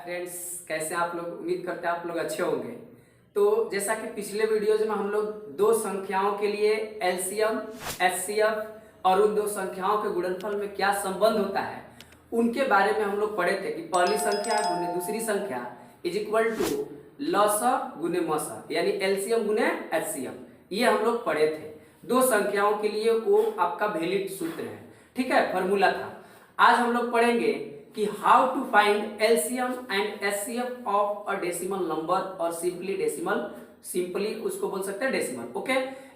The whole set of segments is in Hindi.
फ्रेंड्स, कैसे आप लोग? उम्मीद करते हैं आप लोग अच्छे होंगे। तो जैसा कि पिछले वीडियोज में हम लोग दो संख्याओं के लिए एलसीएम, एचसीएफ और उन दो संख्याओं के गुणनफल में क्या संबंध होता है उनके बारे में हम लोग पढ़े थे कि पहली संख्या गुने दूसरी संख्या इज इक्वल टू लसा गुने मसा, यानी एलसीएम गुने एचसीएफ। ये हम लोग पढ़े थे। दो संख्याओं के लिए वो आपका वैलिड सूत्र है, ठीक है, फॉर्मूला था। आज हम लोग पढ़ेंगे कि how to find LCM and HCF of a decimal number और सिंपली उसको बोल सकते हैं डेसिमल। ओके,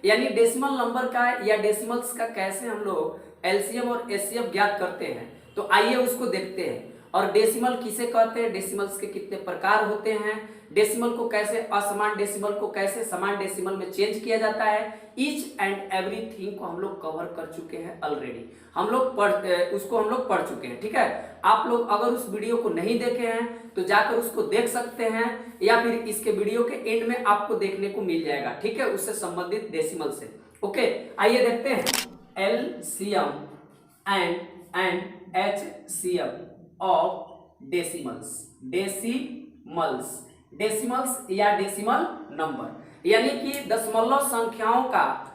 यानी डेसिमल नंबर का या डेसिमल्स का कैसे हम लोग एलसीएम और एचसीएफ ज्ञात करते हैं। तो आइए उसको देखते हैं। और डेसिमल किसे कहते हैं, डेसिमल्स के कितने प्रकार होते हैं, डेसिमल को कैसे असमान डेसिमल को कैसे समान डेसिमल में चेंज किया जाता है, ईच एंड एवरीथिंग को हम लोग कवर कर चुके हैं ऑलरेडी। हम लोग पढ़ चुके हैं, ठीक है। आप लोग अगर उस वीडियो को नहीं देखे हैं तो जाकर उसको देख सकते हैं, या फिर इसके वीडियो के एंड में आपको देखने को मिल जाएगा, ठीक है, उससे संबंधित डेसिमल से। ओके, आइए देखते हैं LCM and HCF of decimals या डेसिमल नंबर, यानी कि दशमलव संख्याओं का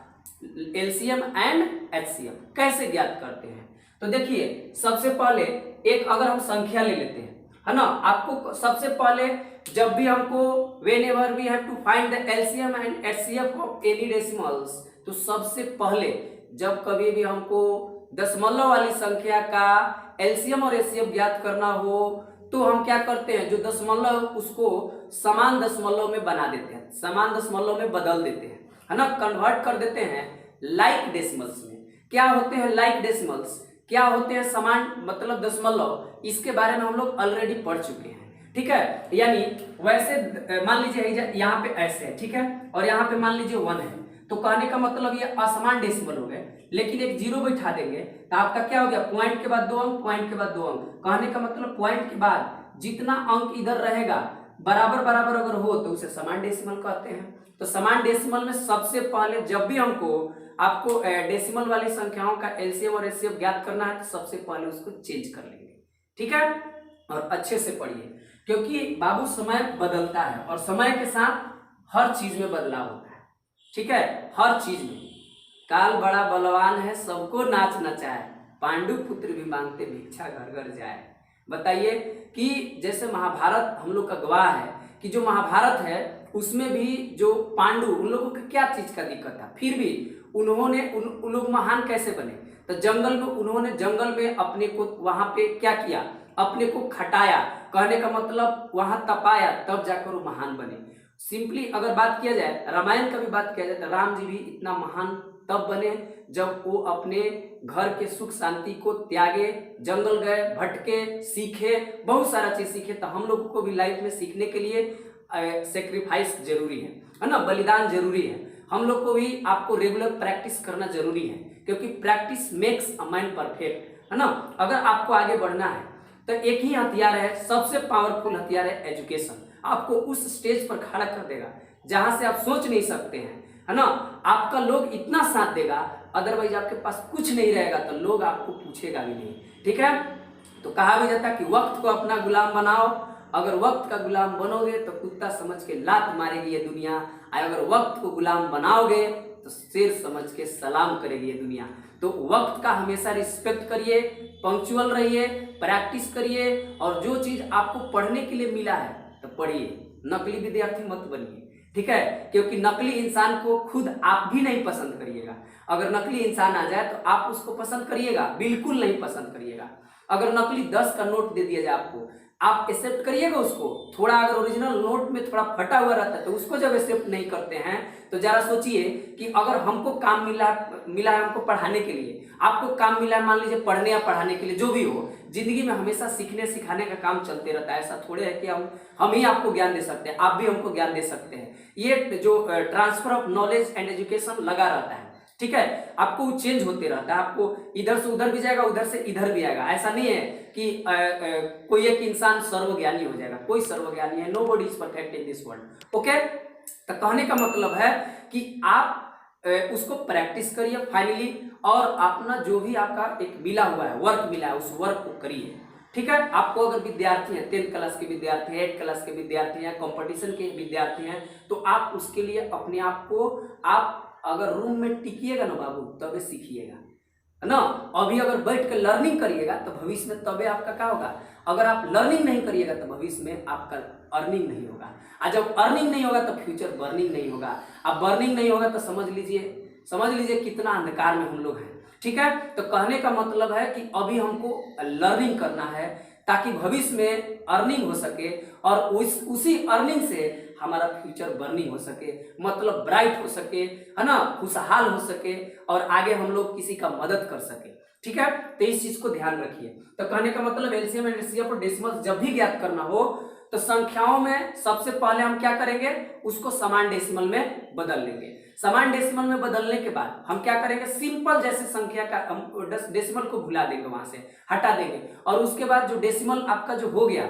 एलसीएम एंड एचसीएफ कैसे ज्ञात करते हैं। तो देखिए, सबसे पहले एक अगर हम संख्या ले लेते हैं, है ना, आपको सबसे पहले जब भी हमको whenever we have to find the LCM and HCF of any decimals, तो सबसे पहले जब कभी भी हमको दशमलव वाली संख्या का एलसीएम और एचसीएफ ज्ञात करना हो तो हम क्या करते हैं, जो दशमलव उसको समान दशमलव में बना देते हैं, समान दशमलव में बदल देते हैं, है ना, कन्वर्ट कर देते हैं लाइक डेसिमल्स में। क्या होते हैं लाइक डेसिमल्स, क्या होते हैं समान मतलब दशमलव, इसके बारे में हम लोग ऑलरेडी पढ़ चुके हैं, ठीक है। यानी वैसे मान लीजिए यहाँ पे ऐसे है, ठीक है, और यहाँ पे मान लीजिए 1 है, तो कहने का मतलब ये असमान डेसिमल हो गए, लेकिन एक जीरो बैठा देंगे तो आपका क्या हो गया, पॉइंट के बाद 2 अंक, पॉइंट के बाद 2 अंक। कहने का मतलब पॉइंट के बाद जितना अंक इधर रहेगा बराबर बराबर अगर हो तो उसे समान डेसिमल कहते हैं। तो समान डेसिमल में सबसे पहले जब भी आपको डेसिमल वाली संख्याओं का एलसीएम और एचसीएफ ज्ञात करना है तो सबसे पहले उसको चेंज कर लेंगे, ठीक है। और अच्छे से पढ़िए, क्योंकि बाबू समय बदलता है और समय के साथ हर चीज में बदलाव होता है, ठीक है, हर चीज में। काल बड़ा बलवान है, सबको नाच नचाए, पांडु पुत्र भी मांगते भिक्षा घर घर जाए। बताइए कि जैसे महाभारत हम लोग का गवाह है कि जो महाभारत है उसमें भी जो पांडु, उन लोगों को क्या चीज का दिक्कत था, फिर भी उन्होंने उन लोग महान कैसे बने। तो जंगल में उन्होंने जंगल में अपने को वहां पे क्या किया, अपने को खटाया, कहने का मतलब वहां तपाया, तब जाकर वो महान बने। सिंपली अगर बात किया जाए, रामायण का भी बात किया जाए तो राम जी भी इतना महान तब बने जब वो अपने घर के सुख शांति को त्यागे, जंगल गए, भटके, सीखे, बहुत सारा चीज सीखे। तो हम लोगों को भी लाइफ में सीखने के लिए सेक्रीफाइस जरूरी है ना, बलिदान जरूरी है। हम लोग को भी आपको रेगुलर प्रैक्टिस करना जरूरी है, क्योंकि practice makes a man perfect, है ना। अगर आपको आगे बढ़ना है तो एक ही हथियार है, सबसे पावरफुल हथियार है एजुकेशन। आपको उस स्टेज पर खड़ा कर देगा जहां से आप सोच नहीं सकते हैं, है ना। आपका लोग इतना साथ देगा, अदरवाइज आपके पास कुछ नहीं रहेगा तो लोग आपको पूछेगा भी नहीं, ठीक है। तो कहा भी जाता है कि वक्त को अपना गुलाम बनाओ, अगर वक्त का गुलाम बनोगे तो कुत्ता समझ के लात मारेगी ये दुनिया, और अगर वक्त को गुलाम बनाओगे तो शेर समझ के सलाम करेगी ये दुनिया। तो वक्त का हमेशा रिस्पेक्ट करिए, पंक्चुअल रहिए, प्रैक्टिस करिए, और जो चीज आपको पढ़ने के लिए मिला है तो पढ़िए, नकली विद्यार्थी मत बनिए, ठीक है, क्योंकि नकली इंसान को खुद आप भी नहीं पसंद करिएगा। अगर नकली इंसान आ जाए तो आप उसको पसंद करिएगा, बिल्कुल नहीं पसंद करिएगा। अगर नकली 10 का नोट दे दिया जाए आपको, आप एक्सेप्ट करिएगा उसको। थोड़ा अगर ओरिजिनल नोट में थोड़ा फटा हुआ रहता है तो उसको जब एक्सेप्ट नहीं करते हैं तो जरा सोचिए कि अगर हमको काम मिला है हमको पढ़ाने के लिए, आपको काम मिला है मान लीजिए पढ़ने या पढ़ाने के लिए, जो भी हो, जिंदगी में हमेशा सीखने सिखाने का काम चलते रहता है। ऐसा थोड़े है कि हम ही आपको ज्ञान दे सकते हैं, आप भी हमको ज्ञान दे सकते हैं। ये जो transfer of knowledge and education लगा रहता है, ठीक है, आपको चेंज होते रहता है, आपको इधर से उधर भी जाएगा, उधर से इधर भी आएगा। ऐसा नहीं है कि कोई एक इंसान सर्वज्ञानी हो जाएगा, कोई सर्वज्ञानी है, nobody is perfect in this world. Okay, तो कहने का मतलब है कि आप उसको प्रैक्टिस करिए फाइनली, और अपना जो भी आपका एक मिला हुआ है वर्क मिला है उस वर्क को करिए। ठीक है, आपको अगर विद्यार्थी हैं, 10th क्लास के विद्यार्थी हैं, 8th क्लास के विद्यार्थी हैं, कंपटीशन के विद्यार्थी हैं, तो आप उसके लिए अपने आप को, आप अगर रूम में टिकिएगा ना बाबू तबे सीखिएगा, है ना। अभी अगर बैठ के लर्निंग करिएगा तो भविष्य में तबे आपका क्या होगा। अगर आप लर्निंग नहीं करिएगा तो भविष्य में आपका अर्निंग नहीं होगा, और जब अर्निंग नहीं होगा तो फ्यूचर बर्निंग नहीं होगा। अब बर्निंग नहीं होगा तो समझ लीजिए कितना अंधकार में हम लोग हैं। ठीक है, तो कहने का मतलब है कि अभी हमको लर्निंग करना है ताकि भविष्य में अर्निंग हो सके, और उसी अर्निंग से हमारा फ्यूचर बर्निंग हो सके, मतलब ब्राइट हो सके, है ना, खुशहाल हो सके, और आगे हम लोग किसी का मदद कर सके। ठीक है, तो इस चीज को ध्यान रखिए। तो कहने का मतलब एलसीएम एंड एचसीएफ और डेसिमल जब भी ज्ञात करना हो तो संख्याओं में सबसे पहले हम क्या करेंगे, उसको समान डेसिमल में बदल लेंगे। समान डेसिमल में बदलने के बाद हम क्या करेंगे, सिंपल जैसे संख्या का डेसिमल को भुला देंगे, वहां से हटा देंगे, और उसके बाद जो डेसिमल आपका जो हो गया,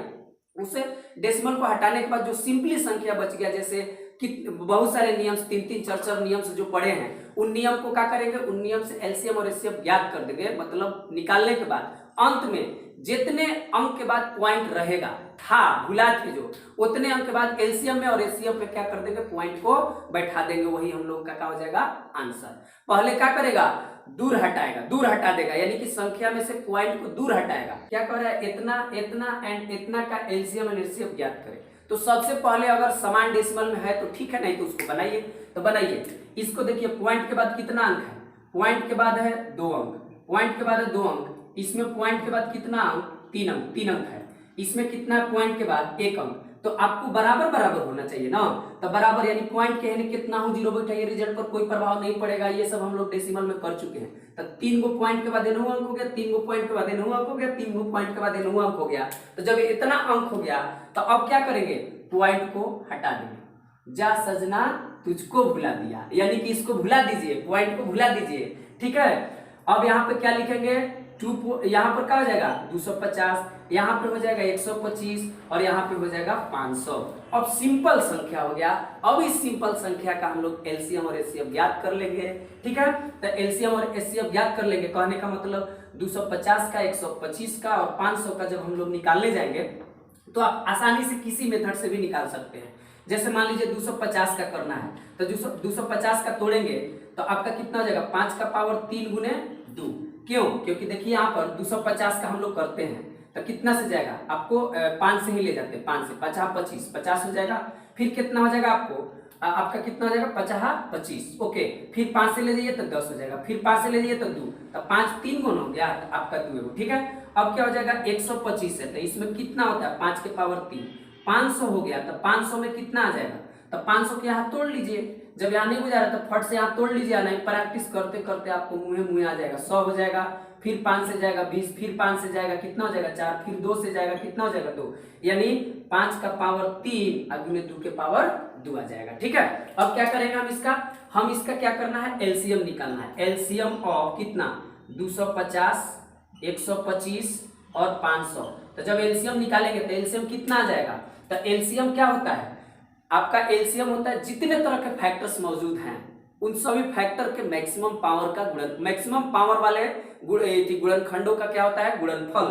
उसे डेसिमल को हटाने के बाद जो सिंपली संख्या बच गया, जैसे कि बहुत सारे नियम 3-3 4-4 नियम से जो पढ़े हैं, उन नियम को क्या करेंगे, उन नियम से एलसीएम और एचसीएफ ज्ञात कर देंगे। मतलब निकालने के बाद अंत में जितने अंक के बाद पॉइंट रहेगा था भुला थे जो, उतने अंक के बाद एलसीएम में और एचसीएफ में क्या कर देंगे, पॉइंट को बैठा देंगे। वही हम लोग का क्या हो जाएगा, आंसर। पहले क्या करेगा, दूर हटाएगा, दूर हटा देगा, यानी कि संख्या में से पॉइंट को दूर हटाएगा। क्या कर रहा है, इतना इतना एंड इतना का एलसीएम एंड एचसीएफ ज्ञात करें। तो सबसे पहले अगर समान डेसिमल में है तो ठीक है, नहीं तो उसको बनाइए। तो बनाइए, इसको देखिए, पॉइंट के बाद कितना अंक है, पॉइंट के बाद है 2 अंक, पॉइंट के बाद है 2 अंक, इसमें पॉइंट के बाद कितना अंक, 3 अंक है, इसमें कितना पॉइंट के बाद 1 अंक। तो आपको बराबर बराबर होना चाहिए ना, तो बराबर यानी पॉइंट के यानी कितना हो, 0 बैठाइए, रिजल्ट पर कोई प्रभाव नहीं पड़ेगा। ये सब हम लोग डेसिमल में कर चुके हैं। तो 3 गो पॉइंट के बाद 9 अंक हो गया, 3 गो पॉइंट के बाद 9 अंक हो गया, 3 गो पॉइंट के बाद 9 अंक हो गया। तो जब इतना अंक हो गया तो अब क्या करेंगे, पॉइंट को हटा देंगे। जा सजना तुझको भुला दिया, यानी कि इसको भुला दीजिए, पॉइंट को भुला दीजिए। ठीक है, अब यहाँ पे क्या लिखेंगे, यहाँ पर क्या हो जाएगा 250, यहाँ पे हो जाएगा 125, और यहाँ पे हो जाएगा 500। अब सिंपल संख्या हो गया। अब इस सिंपल संख्या का हम लोग एलसीएम और एचसीएफ ज्ञात कर लेंगे। ठीक है, तो एलसीएम और एचसीएफ ज्ञात कर लेंगे। कहने का मतलब 250 का, 125 का और 500 का जब हम लोग निकालने जाएंगे तो आप आसानी से किसी मेथड से भी निकाल सकते हैं। जैसे मान लीजिए 250 का करना है तो 250 का तोड़ेंगे तो आपका कितना हो जाएगा, 5 का पावर 3 गुने 2। क्यों, क्योंकि देखिए यहाँ पर 250 का हम लोग करते हैं तो कितना से जाएगा, आपको 5 से ही ले जाते हैं, 5 से 5 50 हो जाएगा। फिर कितना हो जाएगा आपको, आपका कितना हो जाएगा 50 ओके। फिर 5 से ले जाइए तो 10 हो जाएगा, फिर 5 से ले जाइए तो 2, तो 5 3 गुना हो गया तो आपका 2। ठीक है, अब क्या हो जाएगा 125 है तो इसमें कितना होता है 5 के पावर 3, 500 हो गया। तो 500 में कितना आ जाएगा, तो 500 के यहाँ तोड़ लीजिए। जब यहाँ नहीं गुजारा तो फट से यहाँ तोड़ लीजिए, नहीं प्रैक्टिस करते करते आपको मुँह आ जाएगा। 100 हो जाएगा, फिर 5 से जाएगा 20, फिर 5 से जाएगा कितना हो जाएगा 4, फिर 2 से जाएगा कितना हो जाएगा 2, यानी 5 का पावर 3 और गुने 2 के पावर 2 आ जाएगा। ठीक है, अब क्या करेंगे हम इसका क्या करना है, एलसीएम निकालना है। एलसीएम ऑफ कितना 250, 125 और 500। तो जब एलसीएम निकालेंगे तो एलसीएम कितना आ जाएगा, तो एलसीएम क्या होता है आपका, एलसीएम होता है जितने तरह के फैक्टर्स मौजूद हैं उन सभी फैक्टर के मैक्सिमम पावर का गुणन, मैक्सिमम पावर वाले गुणनखंडों का क्या होता है, गुणनफल।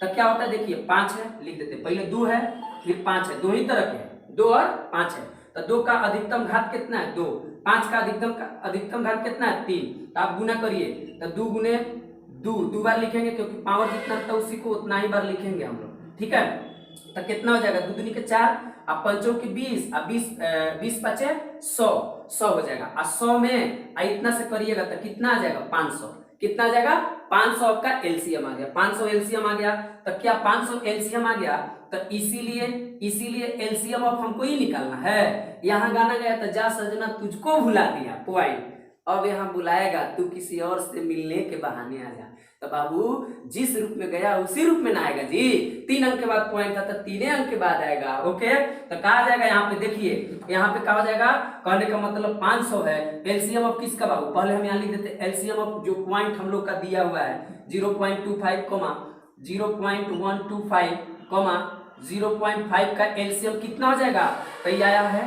तो क्या होता है देखिए 5 है, लिख देते पहले 2 है फिर 5 है, 2 ही तरह के 2 और 5 है। तो 2 का अधिकतम घात कितना है 2, 5 का अधिकतम घात कितना है 3। तो आप गुना करिए तो 2 गुने 2 बार लिखेंगे क्योंकि पावर जितना था उसी को उतना ही बार लिखेंगे हम लोग। ठीक है, तो कितना हो जाएगा 2 दूनी के 4, अब 5 की 20, अब 20 5 100 हो जाएगा। और 100 में इतना से करिएगा तो कितना आ जाएगा 500, कितना आ जाएगा 500 का एलसीएम आ गया। 500 एलसीएम आ गया तो क्या 500 एलसीएम आ गया तो इसीलिए एलसीएम ऑफ हमको ही निकालना है। यहाँ गाना गया तो जा सजना तुझको भुला दिया पॉइंट, अब यहाँ बुलाएगा तू किसी और से मिलने के बहाने आ जा। तो बाबू जिस रूप में गया उसी रूप में ना आएगा जी, 3 अंक के बाद पॉइंट था तो 3 अंक के बाद आएगा। ओके, तो कहा जाएगा यहाँ पे देखिए, यहाँ पे कहा जाएगा, कहने का मतलब 500 है। एलसीएम ऑफ किसका बाबू, पहले हम यहाँ लिख देते एलसीएम ऑफ जो पॉइंट हम लोग का दिया हुआ है 0.25 0.125 0.5 का एलसीएम कितना हो जाएगा, तो ये आया है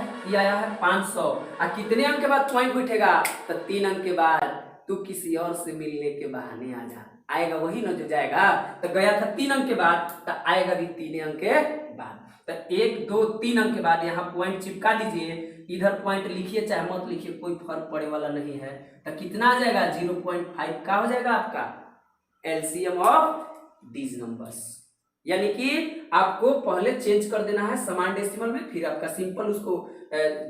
500। और कितने अंक के बाद पॉइंट बैठेगा, तो 3 अंक के बाद तू किसी और से मिलने के बहाने आ जा। आएगा वही ना जो जाएगा। तो गया था 3 अंक के बाद, तो आएगा भी 3 अंक के बाद। तो 1 2 3 अंक के बाद यहाँ पॉइंट चिपका दीजिए, इधर पॉइंट लिखिए चाहे मत लिखिए, कोई फर्क पड़े वाला नहीं है। तो कितना आ जाएगा 0.5 का हो जाएगा आपका एलसीएम ऑफ दीज नंबर्स। यानी कि आपको पहले चेंज कर देना है समान डेसिमल में, फिर आपका सिंपल उसको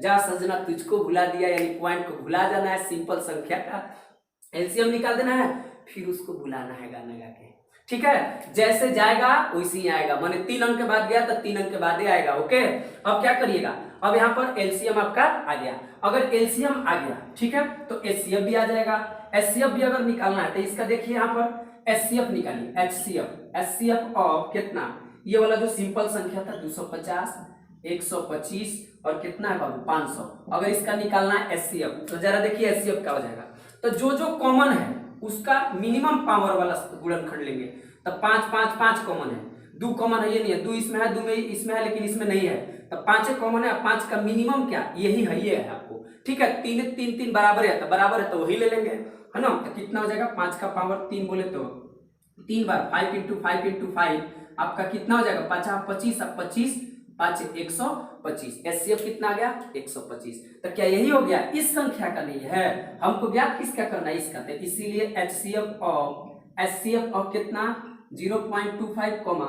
जा सजना तुझको भुला दिया, यानी पॉइंट को भुला जाना है, सिंपल संख्या का एलसीएम निकाल देना है, फिर उसको बुलाना है गाना गा के। ठीक है, जैसे जाएगा वैसे ही आएगा, माने 3 अंक के बाद गया तो 3 अंक के बाद ही आएगा। ओके, अब क्या करिएगा, अब यहाँ पर एलसीएम आपका आ गया। अगर एलसीएम आ गया, ठीक है, तो एचसीएफ भी आ जाएगा। एचसीएफ भी अगर निकालना है तो इसका देखिए यहाँ पर एचसीएफ निकालिए, एचसीएफ ऑफ कितना, ये वाला जो सिंपल संख्या था 250, 125 और कितना है बाबू 500। अगर इसका निकालना है एचसीएफ तो जरा देखिए एचसीएफ क्या हो जाएगा। तो जो जो कॉमन है उसका मिनिमम पावर वाला गुणनखंड लेंगे। तो 5 5 5 कॉमन है, 2 कॉमन है, ये नहीं है, 2 इसमें है, 2 में इसमें है, लेकिन इसमें नहीं है। तो 5 कॉमन है, 5 का मिनिमम क्या यही है, ये है आपको। ठीक है, 3 3 3 बराबर है, तो बराबर है तो वही ले लेंगे, है ना। तो कितना हो जाएगा 5 का पावर 3 बोले तो 3 बार 5 × 5 × 5 आपका कितना हो जाएगा 5 25, अब 25 5 125। एचसीएफ कितना आ गया 125। तो क्या यही हो गया, इस संख्या का नहीं है, हमको ज्ञात किसका करना है, इसका। तो इसीलिए एचसीएफ ऑफ कितना 0.25 कॉमा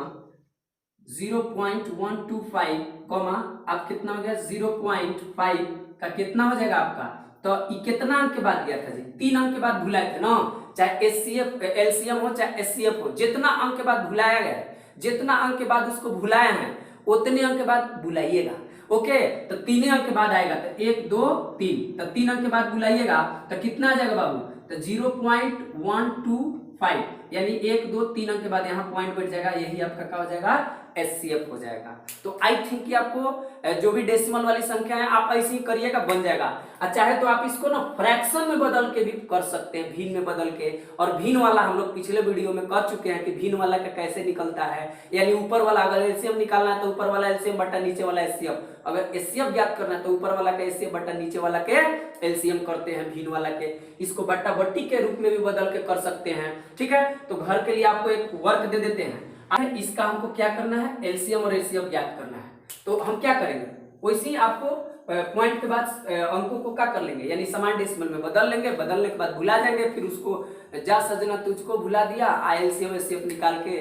0.125 कॉमा आप कितना हो गया 0.5 का कितना हो जाएगा आपका। तो ये कितना अंक के बाद गया था जी, 3 अंक के बाद भुलाए थे ना, चाहे एचसीएफ एलसीएम हो चाहे एचसीएफ हो, जितना अंक के बाद भुलाया गया, जितना अंक के बाद उसको भुलाया है उतने अंक के बाद बुलाइएगा। ओके, तो 3 अंक के बाद आएगा, तो 1 2 3, तो 3 अंक के बाद बुलाइएगा तो कितना आ जाएगा बाबू, तो 0.125, यानी 1 2 3 अंक के बाद यहाँ पॉइंट बैठ जाएगा, यही आपका क्या हो जाएगा एचसीएफ हो जाएगा। तो आई थिंक कि आपको जो भी डेसिमल वाली संख्या है आप ऐसे ही करिएगा, बन जाएगा। और चाहे तो आप इसको ना फ्रैक्शन में बदल के भी कर सकते हैं, भिन्न में बदल के। और भिन्न वाला हम लोग पिछले वीडियो में कर चुके हैं कि भिन्न वाला का कैसे निकलता है, यानी ऊपर वाला अगर एलसीएम निकालना है तो ऊपर वाला एलसीएम बटा नीचे वाला एचसीएफ, अगर एचसीएफ ज्ञात करना है तो ऊपर वाला का एचसीएफ बटा नीचे वाला के एलसीएम करते हैं भिन्न वाला के। इसको बट्टा बट्टी के रूप में भी बदल के कर सकते हैं। ठीक है, तो घर के लिए आपको एक वर्क दे देते हैं, इसका हमको क्या करना है एलसीएम और एचसीएफ ज्ञात करना है। तो हम क्या करेंगे, वैसे ही आपको पॉइंट के बाद अंकों को क्या कर लेंगे, यानी समान डेसिमल में बदल लेंगे, बदलने के बाद भुला जाएंगे, फिर उसको जा सजना तुझको भुला दिया, एलसीएम एचसीएफ निकाल के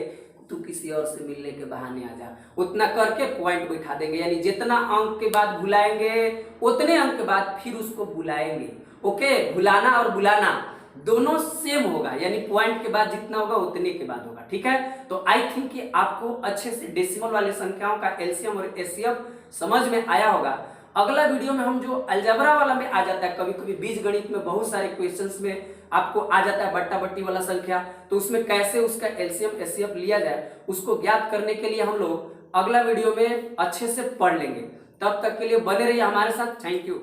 तू किसी और से मिलने के बहाने आ जा, उतना करके पॉइंट बैठा देंगे। यानी जितना अंक के बाद भुलाएंगे उतने अंक के बाद फिर उसको बुलाएंगे। ओके, भुलाना और बुलाना दोनों सेम होगा, यानी पॉइंट के बाद जितना होगा उतने के बाद होगा। ठीक है, तो आई थिंक कि आपको अच्छे से डेसिमल वाली संख्याओं का एलसीएम और एचसीएफ समझ में आया होगा। अगला वीडियो में हम जो अलजेब्रा वाला में आ जाता है, कभी कभी बीजगणित में बहुत सारे क्वेश्चंस में आपको आ जाता है बट्टा बट्टी वाला संख्या, तो उसमें कैसे उसका एलसीएम एचसीएफ लिया जाए उसको ज्ञात करने के लिए हम लोग अगला वीडियो में अच्छे से पढ़ लेंगे। तब तक के लिए बने रहिए हमारे साथ। Thank you.